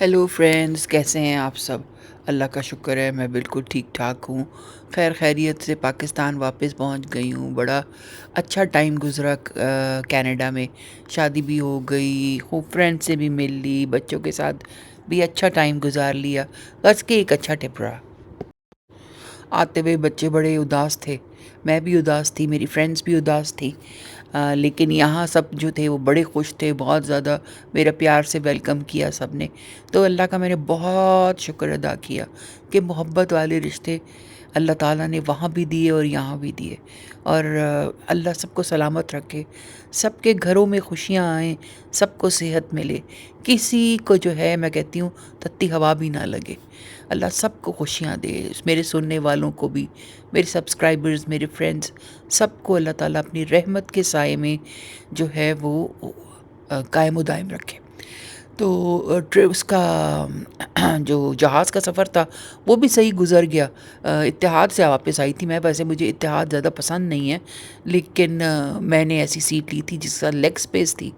Hello friends, कैसे हैं आप सब। अल्लाह का शुक्र है, मैं बिल्कुल ठीक ठाक हूँ। खैर खैरियत से पाकिस्तान वापस पहुँच गई हूँ। बड़ा अच्छा टाइम गुजरा कनाडा में। शादी भी हो गई, खूब फ्रेंड से भी मिल ली, बच्चों के साथ भी अच्छा टाइम गुजार लिया। बस के एक अच्छा ट्रिप रहा। आते हुए बच्चे बड़े उदास थे, मैं भी उदास थी, मेरी फ्रेंड्स भी उदास थी। लेकिन यहाँ सब जो थे वो बड़े खुश थे, बहुत ज़्यादा मेरा प्यार से वेलकम किया सब ने। तो अल्लाह का मैंने बहुत शुक्र अदा किया कि मोहब्बत वाले रिश्ते अल्लाह ताला ने वहाँ भी दिए और यहाँ भी दिए। और अल्लाह सबको सलामत रखे, सबके घरों में खुशियाँ आएँ, सबको सेहत मिले, किसी को जो है मैं कहती हूँ तत्ती हवा भी ना लगे। अल्लाह सबको खुशियाँ दे, मेरे सुनने वालों को भी, मेरे सब्सक्राइबर्स, मेरे फ्रेंड्स, सबको अल्लाह ताला अपनी रहमत के साए में जो है वो कायम दायम रखे। तो ट्रिप उसका जो जहाज़ का सफ़र था वो भी सही गुज़र गया। इत्तेहाद से वापस आई थी मैं। वैसे मुझे इत्तेहाद ज़्यादा पसंद नहीं है, लेकिन मैंने ऐसी सीट ली थी जिसका लेग स्पेस थी।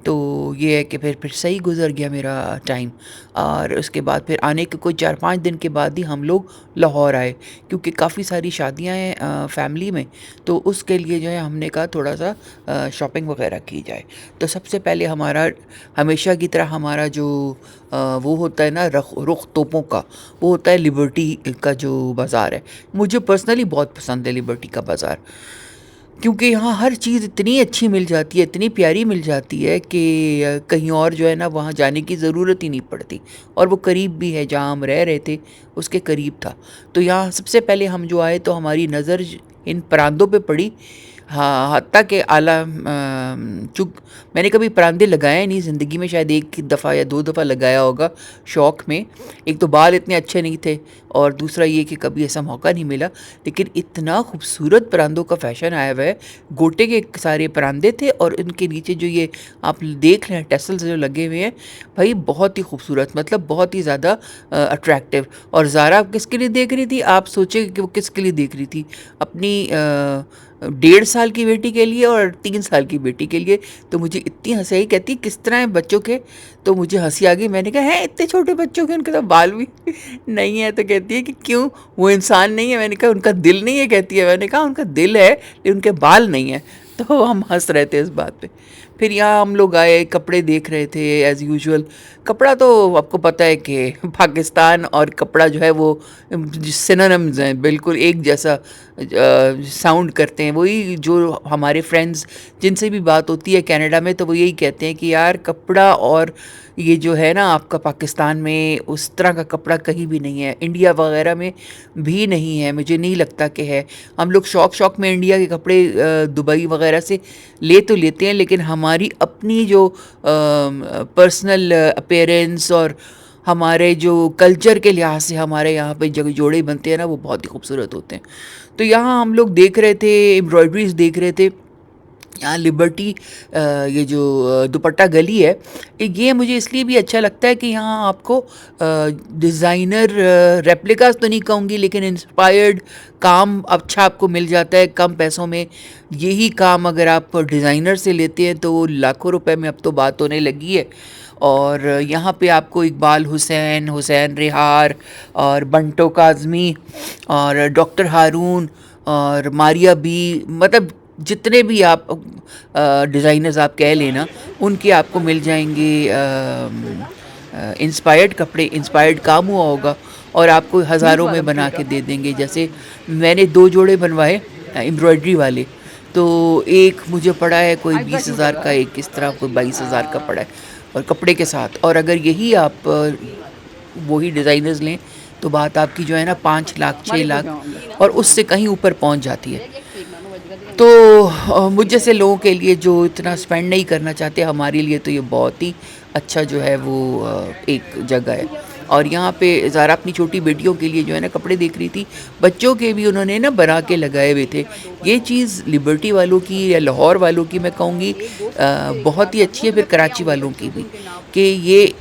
तो ये है कि फिर सही गुज़र गया मेरा टाइम। और उसके बाद फिर आने के कोई 4-5 दिन के बाद ही हम लोग लाहौर आए, क्योंकि काफ़ी सारी शादियां हैं फैमिली में। तो उसके लिए जो है हमने कहा थोड़ा सा शॉपिंग वगैरह की जाए। तो सबसे पहले हमारा हमेशा की तरह हमारा जो वो होता है ना रुख तोपों का, वो होता है लिबर्टी का जो बाज़ार है। मुझे पर्सनली बहुत पसंद है लिबर्टी का बाज़ार, क्योंकि यहाँ हर चीज़ इतनी अच्छी मिल जाती है, इतनी प्यारी मिल जाती है कि कहीं और जो है ना वहाँ जाने की ज़रूरत ही नहीं पड़ती। और वो करीब भी है, जहाँ हम रह रहे थे उसके करीब था। तो यहाँ सबसे पहले हम जो आए तो हमारी नज़र इन परांदों पे पड़ी। हाँ, हत्ता के आला चूँक मैंने कभी परांदे लगाए नहीं ज़िंदगी में, शायद एक दफ़ा या 2 दफ़ा लगाया होगा शौक़ में। एक तो बाल इतने अच्छे नहीं थे, और दूसरा ये कि कभी ऐसा मौका नहीं मिला। लेकिन इतना खूबसूरत परांदों का फ़ैशन आया हुआ है। गोटे के सारे परांदे थे और उनके नीचे जो ये आप देख लें टेसल्स जो लगे हुए हैं, भाई बहुत ही खूबसूरत, मतलब बहुत ही ज़्यादा अट्रैक्टिव। और ज़ारा किसके लिए देख रही थी, आप सोचे कि वो किसके लिए देख रही थी? अपनी 1.5 साल की बेटी के लिए और 3 साल की बेटी के लिए। तो मुझे इतनी हंसी आई, कहती किस तरह है बच्चों के। तो मुझे हंसी आ गई। मैंने कहा है इतने छोटे बच्चों के, उनके तो बाल भी नहीं है। तो कहती है कि क्यों, वो इंसान नहीं है? मैंने कहा उनका दिल नहीं है। कहती है, मैंने कहा उनका दिल है लेकिन उनके बाल नहीं है। तो हम हंस रहे थे इस बात पे। फिर यहाँ हम लोग आए, कपड़े देख रहे थे एज़ यूजुअल। कपड़ा तो आपको पता है कि पाकिस्तान और कपड़ा जो है वो सिनोनिम्स हैं, बिल्कुल एक जैसा साउंड करते हैं। वही जो हमारे फ्रेंड्स जिनसे भी बात होती है कनाडा में, तो वो यही कहते हैं कि यार कपड़ा और ये जो है ना आपका पाकिस्तान में, उस तरह का कपड़ा कहीं भी नहीं है, इंडिया वगैरह में भी नहीं है, मुझे नहीं लगता कि है। हम लोग शौक में इंडिया के कपड़े दुबई वगैरह से ले तो लेते हैं, लेकिन हमारी अपनी जो पर्सनल अपीयरेंस और हमारे जो कल्चर के लिहाज से हमारे यहाँ पे जो जोड़े बनते हैं ना, वो बहुत ही खूबसूरत होते हैं। तो यहाँ हम लोग देख रहे थे, एम्ब्रॉयडरीज देख रहे थे। यहाँ लिबर्टी ये जो दुपट्टा गली है, ये मुझे इसलिए भी अच्छा लगता है कि यहाँ आपको डिज़ाइनर रेप्लिकास तो नहीं कहूँगी, लेकिन इंस्पायर्ड काम अच्छा आपको मिल जाता है कम पैसों में। यही काम अगर आप डिज़ाइनर से लेते हैं तो लाखों रुपए में अब तो बात होने लगी है। और यहाँ पे आपको इकबाल हुसैन, हुसैन रिहार और बंटो काज़मी और डॉक्टर हारून और मारिया बी, मतलब जितने भी आप डिज़ाइनर्स आप कह लेना, उनके आपको मिल जाएंगे इंस्पायर्ड कपड़े, इंस्पायर्ड काम हुआ होगा, और आपको हज़ारों में बना के दे देंगे। जैसे मैंने 2 जोड़े बनवाए एम्ब्रॉयडरी वाले, तो एक मुझे पड़ा है कोई 20,000 का, एक इस तरह कोई 22,000 का पड़ा है, और कपड़े के साथ। और अगर यही आप वही डिज़ाइनर्स लें तो बात आपकी जो है ना 5 लाख 6 लाख और उससे कहीं ऊपर पहुंच जाती है। तो मुझ जैसे लोगों के लिए जो इतना स्पेंड नहीं करना चाहते, हमारे लिए तो ये बहुत ही अच्छा जो है वो एक जगह है। और यहाँ पे ज़ारा अपनी छोटी बेटियों के लिए जो है ना कपड़े देख रही थी, बच्चों के भी उन्होंने ना बना के लगाए हुए थे। ये चीज़ लिबर्टी वालों की या लाहौर वालों की मैं कहूँगी बहुत ही अच्छी है, फिर कराची वालों की भी, कि ये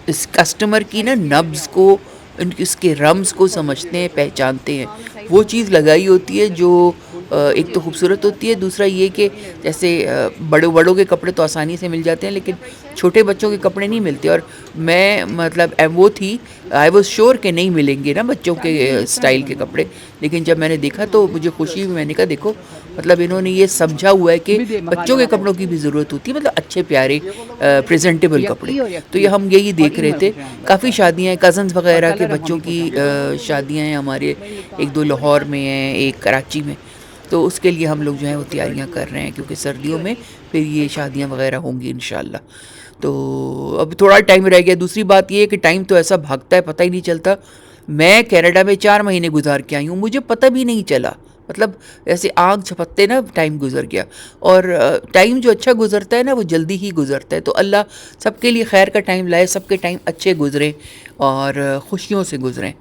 इस कस्टमर की ना नब्ज़ को, इसके रम्स को समझते हैं, पहचानते हैं। वो चीज़ लगाई होती है जो एक तो खूबसूरत होती है, दूसरा ये कि जैसे बड़ों बड़ों के कपड़े तो आसानी से मिल जाते हैं, लेकिन छोटे बच्चों के कपड़े नहीं मिलते। और मैं मतलब वो थी, आई वाज़ श्योर कि नहीं मिलेंगे ना बच्चों के स्टाइल के कपड़े। लेकिन जब मैंने देखा तो मुझे खुशी हुई, मैंने कहा देखो मतलब इन्होंने ये समझा हुआ है कि बच्चों के कपड़ों की भी ज़रूरत होती है, मतलब अच्छे प्यारे प्रेजेंटेबल कपड़े। तो ये हम यही देख रहे थे। काफ़ी शादियाँ हैं, कज़न्स वगैरह के बच्चों की शादियाँ हैं हमारे, 1-2 लाहौर में हैं, एक कराची में। तो उसके लिए हम लोग जो है वो तैयारियां कर रहे हैं, क्योंकि सर्दियों में फिर ये शादियां वगैरह होंगी इंशाल्लाह। तो अब थोड़ा टाइम रह गया। दूसरी बात ये है कि टाइम तो ऐसा भागता है, पता ही नहीं चलता। मैं कनाडा में 4 महीने गुजार के आई हूँ, मुझे पता भी नहीं चला। मतलब ऐसे आग झपकते ना टाइम गुजर गया। और टाइम जो अच्छा गुजरता है ना वो जल्दी ही गुजरता है। तो अल्लाह सबके लिए खैर का टाइम लाए, सबके टाइम अच्छे गुजरें और खुशियों से गुजरें।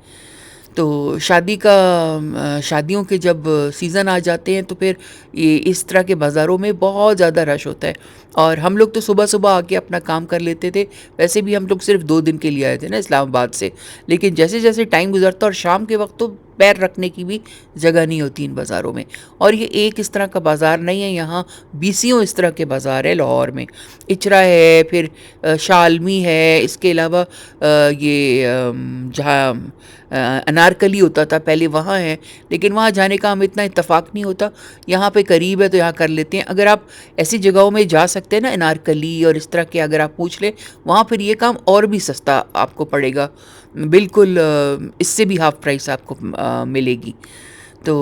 तो शादियों के जब सीज़न आ जाते हैं तो फिर ये इस तरह के बाज़ारों में बहुत ज़्यादा रश होता है। और हम लोग तो सुबह-सुबह आके अपना काम कर लेते थे। वैसे भी हम लोग सिर्फ़ 2 दिन के लिए आए थे ना इस्लामाबाद से। लेकिन जैसे-जैसे टाइम गुज़रता और शाम के वक़्त तो पैर रखने की भी जगह नहीं होती इन बाज़ारों में। और ये एक इस तरह का बाज़ार नहीं है, यहाँ बीसियों इस तरह के बाज़ार है लाहौर में। इचरा है, फिर शालमी है, इसके अलावा ये जहाँ अनारकली होता था पहले, वहाँ है। लेकिन वहाँ जाने का हम इतना इत्तेफाक नहीं होता। यहाँ पे करीब है तो यहाँ कर लेते हैं। अगर आप ऐसी जगहों में जा सकते हैं ना, अनारकली और इस तरह के अगर आप पूछ लें, वहाँ फिर ये काम और भी सस्ता आपको पड़ेगा। बिल्कुल इससे भी हाफ़ प्राइस आपको मिलेगी। तो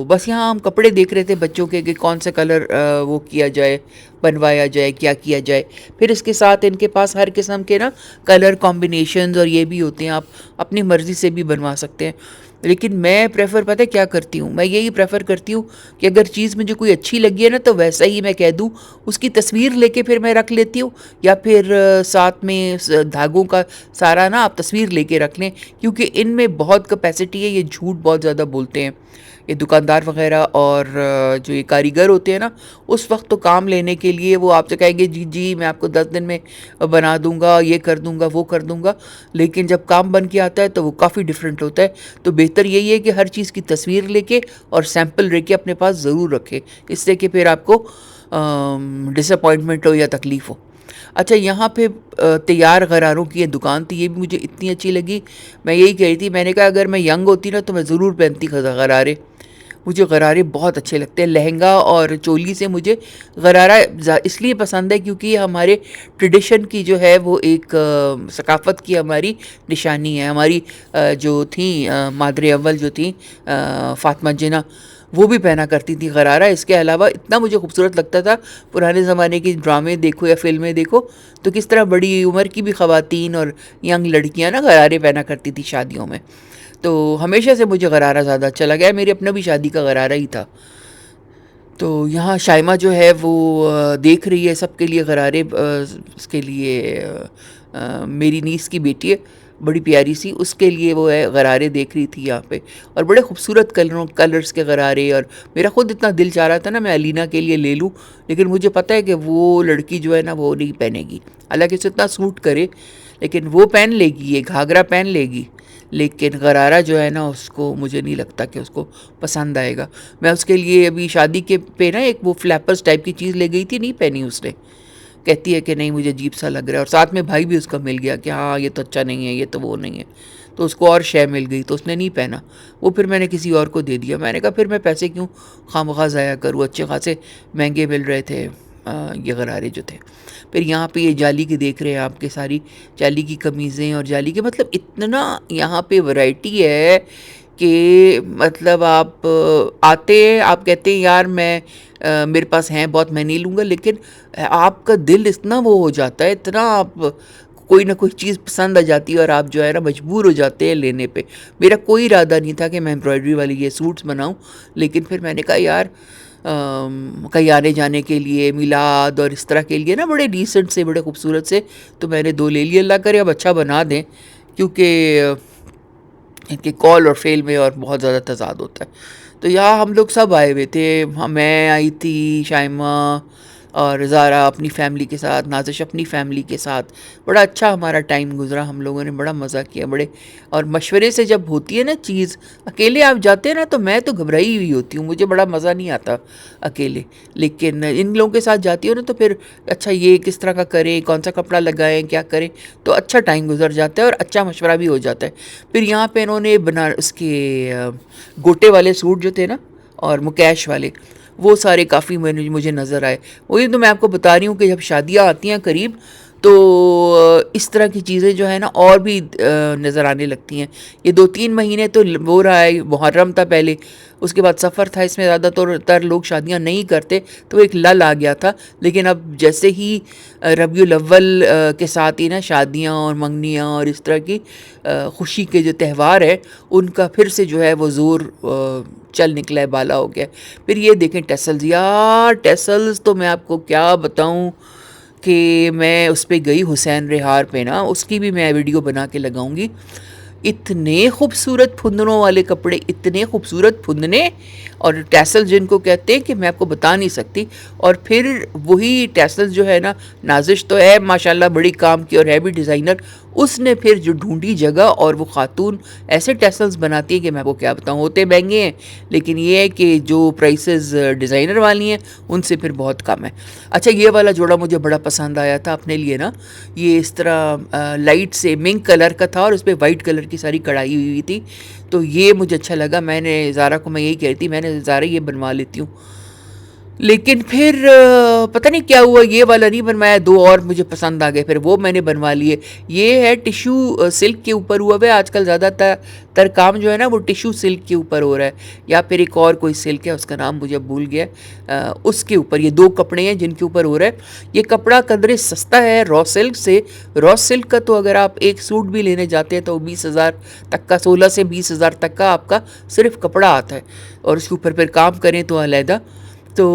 बस यहाँ हम कपड़े देख रहे थे बच्चों के कि कौन सा कलर वो किया जाए, बनवाया जाए, क्या किया जाए। फिर इसके साथ इनके पास हर किस्म के ना कलर कॉम्बिनेशंस और ये भी होते हैं, आप अपनी मर्ज़ी से भी बनवा सकते हैं। लेकिन मैं प्रेफर पता है क्या करती हूँ, मैं यही प्रेफर करती हूँ कि अगर चीज़ मुझे कोई अच्छी लगी है ना तो वैसा ही मैं कह दूँ, उसकी तस्वीर लेके फिर मैं रख लेती हूँ। या फिर साथ में धागों का सारा ना आप तस्वीर लेके रख लें, क्योंकि इनमें बहुत कैपेसिटी है, ये झूठ बहुत ज़्यादा बोलते हैं ये दुकानदार वगैरह। और जो ये कारीगर होते हैं ना, उस वक्त तो काम लेने के लिए वो आपसे कहेंगे जी जी मैं आपको 10 दिन में बना दूंगा, ये कर दूंगा, वो कर दूंगा। लेकिन जब काम बन के आता है तो वो काफ़ी डिफरेंट होता है। तो बेहतर यही है कि हर चीज़ की तस्वीर लेके और सैंपल लेके अपने पास ज़रूर रखें, इससे कि फिर आपको डिसअपॉइंटमेंट हो या तकलीफ़ हो। अच्छा, यहाँ पे तैयार गरारों की ये दुकान थी, ये भी मुझे इतनी अच्छी लगी। मैं यही कह रही थी, मैंने कहा अगर मैं यंग होती ना तो मैं ज़रूर पहनती गरारे। मुझे गरारे बहुत अच्छे लगते हैं। लहंगा और चोली से मुझे गरारा इसलिए पसंद है क्योंकि ये हमारे ट्रेडिशन की जो है वो एक सकाफ़त की हमारी निशानी है। हमारी जो थी मादरे अव्वल जो थी फ़ातिमा जिन्ना, वो भी पहना करती थी गरारा। इसके अलावा इतना मुझे खूबसूरत लगता था, पुराने ज़माने की ड्रामे देखो या फ़िल्में देखो तो किस तरह बड़ी उम्र की भी ख़वातीन और यंग लड़कियां ना गरारे पहना करती थी शादियों में। तो हमेशा से मुझे गरारा ज़्यादा अच्छा लगा है, मेरी अपना भी शादी का गरारा ही था। तो यहाँ शाइमा जो है वो देख रही है सबके लिए गरारे। उसके लिए मेरी नीस की बेटी है बड़ी प्यारी सी, उसके लिए वो है गरारे देख रही थी यहाँ पे। और बड़े खूबसूरत कलर्स के गरारे। और मेरा ख़ुद इतना दिल चाह रहा था ना मैं अलीना के लिए ले लूँ, लेकिन मुझे पता है कि वो लड़की जो है ना वो नहीं पहनेगी। हालांकि उसे इतना सूट करे, लेकिन वो पहन लेगी, ये घाघरा पहन लेगी, लेकिन गरारा जो है ना उसको मुझे नहीं लगता कि उसको पसंद आएगा। मैं उसके लिए अभी शादी के पे ना एक वो फ्लैपर्स टाइप की चीज़ ले गई थी, नहीं पहनी उसने। कहती है कि नहीं मुझे अजीब सा लग रहा है। और साथ में भाई भी उसका मिल गया कि हाँ ये तो अच्छा नहीं है, ये तो वो नहीं है। तो उसको और शय मिल गई तो उसने नहीं पहना। वो फिर मैंने किसी और को दे दिया। मैंने कहा फिर मैं पैसे क्यों खामखा ज़ाया करूँ, अच्छे खासे महंगे मिल रहे थे ये गरारे जो थे। फिर यहाँ पे ये जाली के देख रहे हैं आपके, सारी जाली की कमीज़ें और जाली के, मतलब इतना यहाँ पे वैरायटी है कि मतलब आप आते हैं, आप कहते हैं यार मैं मेरे पास हैं बहुत, मैं नहीं लूँगा। लेकिन आपका दिल इतना वो हो जाता है, इतना आप कोई ना कोई चीज़ पसंद आ जाती है और आप जो है ना मजबूर हो जाते हैं लेने पे। मेरा कोई इरादा नहीं था कि मैं एम्ब्रॉयडरी वाली ये सूट्स बनाऊं, लेकिन फिर मैंने कहा यार कहीं आने जाने के लिए, मिलाद और इस तरह के लिए ना बड़े डिसेंट से, बड़े खूबसूरत से, तो मैंने 2 ले लिए। अल्लाह करे अब अच्छा बना दें, क्योंकि इनके कॉल और फेल में और बहुत ज़्यादा तज़ाद होता है। तो यहाँ हम लोग सब आए हुए थे, मैं आई थी, शाइमा और ज़ारा अपनी फ़ैमिली के साथ, नाज़िश अपनी फ़ैमिली के साथ, बड़ा अच्छा हमारा टाइम गुज़रा, हम लोगों ने बड़ा मज़ा किया बड़े। और मशवरे से जब होती है ना चीज़, अकेले आप जाते हैं ना तो मैं तो घबराई हुई होती हूँ, मुझे बड़ा मज़ा नहीं आता अकेले। लेकिन इन लोगों के साथ जाती हूँ ना तो फिर अच्छा ये किस तरह का करें, कौन सा कपड़ा लगाएँ, क्या करें, तो अच्छा टाइम गुज़र जाता है और अच्छा मशवरा भी हो जाता है। फिर यहाँ पे इन्होंने बना उसके गोटे वाले सूट जो थे ना और मुकैश वाले, वो सारे काफ़ी मैंने मुझे नज़र आए। वही तो मैं आपको बता रही हूँ कि जब शादियाँ आती हैं करीब तो इस तरह की चीज़ें जो है ना और भी नज़र आने लगती हैं। ये 2-3 महीने तो वो रहा है, मुहर्रम था पहले, उसके बाद सफ़र था, इसमें ज़्यादातर लोग शादियाँ नहीं करते, तो एक लल आ गया था। लेकिन अब जैसे ही रबीउल अव्वल के साथ ही ना शादियाँ और मंगनियाँ और इस तरह की खुशी के जो त्यौहार है, उनका फिर से जो है वो ज़ोर चल निकला है, बाला हो गया है। फिर ये देखें टेसल्स, यार टेसल्स तो मैं आपको क्या बताऊँ कि मैं उस पे गई हुसैन रिहार पे ना, उसकी भी मैं वीडियो बना के लगाऊंगी। इतने खूबसूरत फुंदनों वाले कपड़े, इतने खूबसूरत फुंदने और टैसल जिनको कहते हैं कि मैं आपको बता नहीं सकती। और फिर वही टैसल जो है ना, नाजिश तो है माशाल्लाह बड़ी काम की और है भी डिज़ाइनर, उसने फिर जो ढूंढी जगह और वो खातून ऐसे टैसल्स बनाती है कि मैं आपको क्या बताऊँ, होते महंगे हैं लेकिन ये है कि जो प्राइसेस डिज़ाइनर वाली हैं उनसे फिर बहुत कम है। अच्छा ये वाला जोड़ा मुझे बड़ा पसंद आया था अपने लिए ना, ये इस तरह लाइट से मिंक कलर का था और उस पर वाइट कलर की सारी कढ़ाई हुई थी, तो ये मुझे अच्छा लगा। मैंने ज़ारा को मैं यही कह रही थी, मैंने ज़ारा ये बनवा लेती हूँ, लेकिन फिर पता नहीं क्या हुआ, ये वाला नहीं बनवाया, दो और मुझे पसंद आ गए, फिर वो मैंने बनवा लिए। ये है टिश्यू सिल्क के ऊपर हुआ है आजकल, ज़्यादातर काम जो है ना वो टिश्यू सिल्क के ऊपर हो रहा है, या फिर एक और कोई सिल्क है उसका नाम मुझे भूल गया, उसके ऊपर ये दो कपड़े हैं जिनके ऊपर हो रहा है। ये कपड़ा कदरे सस्ता है रॉ सिल्क से। रॉ सिल्क का तो अगर आप एक सूट भी लेने जाते हैं तो 20,000 तक का, 16 से 20,000 तक का आपका सिर्फ कपड़ा आता है, और उसके ऊपर फिर काम करें तो अलहदा। तो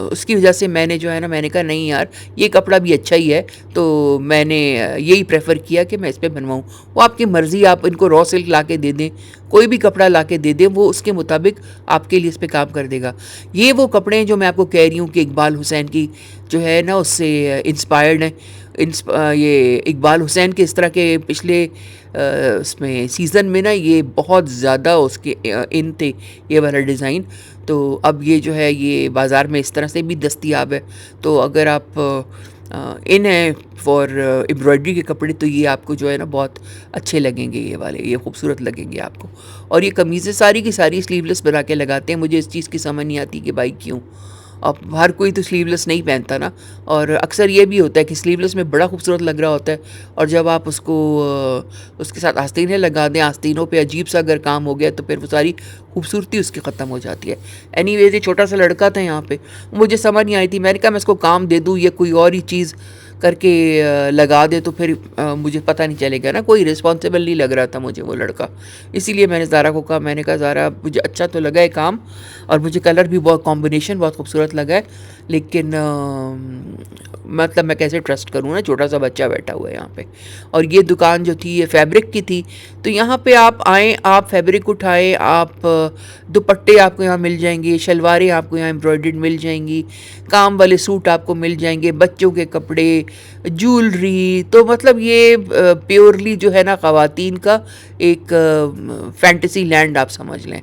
उसकी वजह से मैंने जो है ना, मैंने कहा नहीं यार ये कपड़ा भी अच्छा ही है, तो मैंने यही प्रेफर किया कि मैं इस पर बनवाऊँ। वो आपकी मर्ज़ी, आप इनको रॉ सिल्क ला के दे दें, कोई भी कपड़ा ला के दे दें, वो उसके मुताबिक आपके लिए इस पर काम कर देगा। ये वो कपड़े हैं जो मैं आपको कह रही हूँ कि इकबाल हुसैन की जो है ना उससे इंस्पायर्ड है। ये इकबाल हुसैन के इस तरह के पिछले उसमें सीज़न में ना ये बहुत ज़्यादा उसके इन थे ये वाला डिज़ाइन। तो अब ये जो है ये बाज़ार में इस तरह से भी दस्तयाब है। तो अगर आप इन है फॉर एम्ब्रॉयडरी के कपड़े, तो ये आपको जो है ना बहुत अच्छे लगेंगे, ये वाले ये खूबसूरत लगेंगे आपको। और ये कमीज़ें सारी की सारी स्लीवलेस बना के लगाते हैं, मुझे इस चीज़ की समझ नहीं आती कि भाई क्यों। अब हर कोई तो स्लीवलेस नहीं पहनता ना, और अक्सर ये भी होता है कि स्लीवलेस में बड़ा खूबसूरत लग रहा होता है, और जब आप उसको उसके साथ आस्तीनें लगा दें, आस्तीनों पे अजीब सा अगर काम हो गया तो फिर वो सारी खूबसूरती उसकी ख़त्म हो जाती है। एनीवेज ये छोटा सा लड़का था यहाँ पे, मुझे समझ नहीं आई थी, मैंने कहा मैं इसको काम दे दूँ, ये कोई और ही चीज़ करके लगा दे तो फिर मुझे पता नहीं चलेगा ना, कोई रिस्पॉन्सिबल नहीं लग रहा था मुझे वो लड़का। इसीलिए मैंने ज़ारा को कहा, मैंने कहा ज़ारा मुझे अच्छा तो लगा है काम, और मुझे कलर भी बहुत कॉम्बिनेशन बहुत खूबसूरत लगा है, लेकिन मतलब मैं कैसे ट्रस्ट करूँ ना, छोटा सा बच्चा बैठा हुआ है यहाँ पे। और ये दुकान जो थी ये फैब्रिक की थी, तो यहाँ पे आप आएँ, आप फैब्रिक उठाएँ, आप दुपट्टे आपको यहाँ मिल जाएंगे, शलवारें आपको यहाँ एम्ब्रॉयडर्ड मिल जाएंगी, काम वाले सूट आपको मिल जाएंगे, बच्चों के कपड़े, ज्वेलरी। तो मतलब ये प्योरली जो है ना ख़वातीन का एक फैंटेसी लैंड आप समझ लें।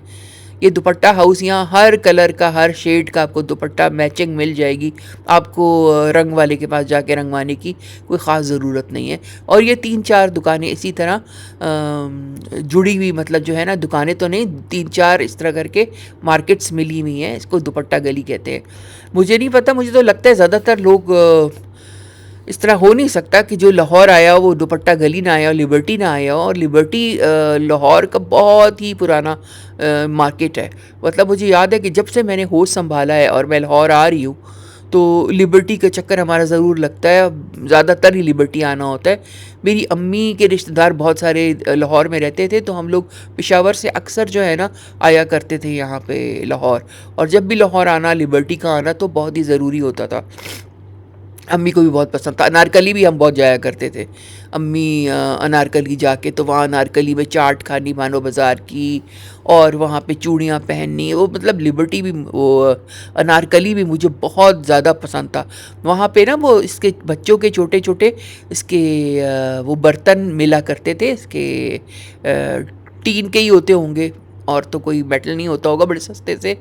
ये दुपट्टा हाउस, यहाँ हर कलर का हर शेड का आपको दुपट्टा मैचिंग मिल जाएगी, आपको रंग वाले के पास जाके रंगवाने की कोई ख़ास ज़रूरत नहीं है। और ये 3-4 दुकानें इसी तरह जुड़ी हुई, मतलब जो है ना दुकानें तो नहीं, 3-4 इस तरह करके मार्केट्स मिली हुई हैं, इसको दुपट्टा गली कहते हैं। मुझे नहीं पता, मुझे तो लगता है ज़्यादातर लोग इस तरह हो नहीं सकता कि जो लाहौर आया हो वो दुपट्टा गली ना आया हो, लिबर्टी ना आया हो। और लिबर्टी लाहौर का बहुत ही पुराना मार्केट है। मतलब मुझे याद है कि जब से मैंने होश संभाला है और मैं लाहौर आ रही हूँ तो लिबर्टी का चक्कर हमारा ज़रूर लगता है, ज़्यादातर ही लिबर्टी आना होता है। मेरी अम्मी के रिश्तेदार बहुत सारे लाहौर में रहते थे, तो हम लोग पेशावर से अक्सर जो है ना आया करते थे यहाँ पे लाहौर, और जब भी लाहौर आना, लिबर्टी का आना तो बहुत ही ज़रूरी होता था। अम्मी को भी बहुत पसंद था। अनारकली भी हम बहुत जाया करते थे। अम्मी अनारकली जाके तो वहाँ अनारकली में चाट खानी भानो बाज़ार की, और वहाँ पे चूड़ियाँ पहननी, वो मतलब लिबर्टी भी, वो अनारकली भी मुझे बहुत ज़्यादा पसंद था। वहाँ पे ना वो इसके बच्चों के छोटे-छोटे इसके वो बर्तन मिला करते थे, इसके टीन के ही होते होंगे, और तो कोई मेटल नहीं होता होगा, बड़े सस्ते से।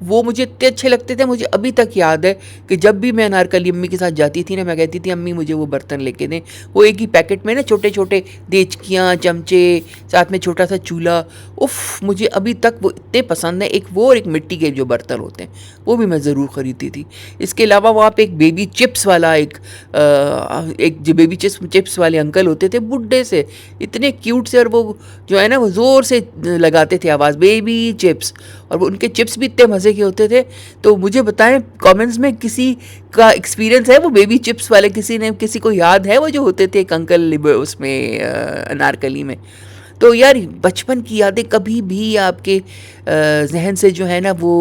वो मुझे इतने अच्छे लगते थे, मुझे अभी तक याद है कि जब भी मैं अनारकली अम्मी के साथ जाती थी ना, मैं कहती थी अम्मी मुझे वो बर्तन लेके दें। वो एक ही पैकेट में ना छोटे-छोटे देचकियाँ, चमचे, साथ में छोटा-सा चूल्हा। उफ़! मुझे अभी तक वो इतने पसंद हैं। एक वो और एक मिट्टी के जो बर्तन होते हैं, वो भी मैं ज़रूर खरीदती थी। इसके अलावा वहाँ पे एक बेबी चिप्स वाला एक जो बेबी चिप्स चिप्स वाले अंकल होते थे, बुड्ढे से, इतने क्यूट से, और वो जो है ना वो ज़ोर से लगाते थे आवाज़, बेबी चिप्स, और वो उनके चिप्स भी इतने मज़े के होते थे। तो मुझे बताएं कमेंट्स में किसी का एक्सपीरियंस है वो बेबी चिप्स वाले, किसी को याद है वो जो होते थे एक अंकल उसमें अनारकली में। तो यार बचपन की यादें कभी भी आपके जहन से जो है ना वो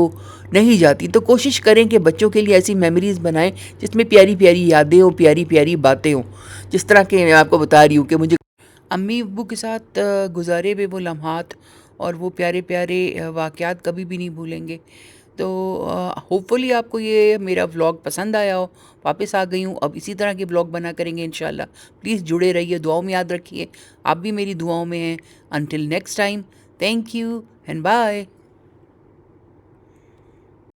नहीं जाती। तो कोशिश करें कि बच्चों के लिए ऐसी मेमोरीज़ बनाएं जिसमें प्यारी प्यारी यादें हों, प्यारी प्यारी बातें हों। जिस तरह के मैं आपको बता रही हूँ कि मुझे अम्मी अब्बू के साथ गुज़ारे हुए वो लम्हात और वो प्यारे-प्यारे वाक़यात कभी भी नहीं भूलेंगे। तो होपफुली आपको ये मेरा व्लॉग पसंद आया हो। वापस आ गई हूँ, अब इसी तरह के व्लॉग बना करेंगे इंशाल्लाह। प्लीज़ जुड़े रहिए, दुआओं में याद रखिए। आप भी मेरी दुआओं में हैं। Until next time, thank you and bye.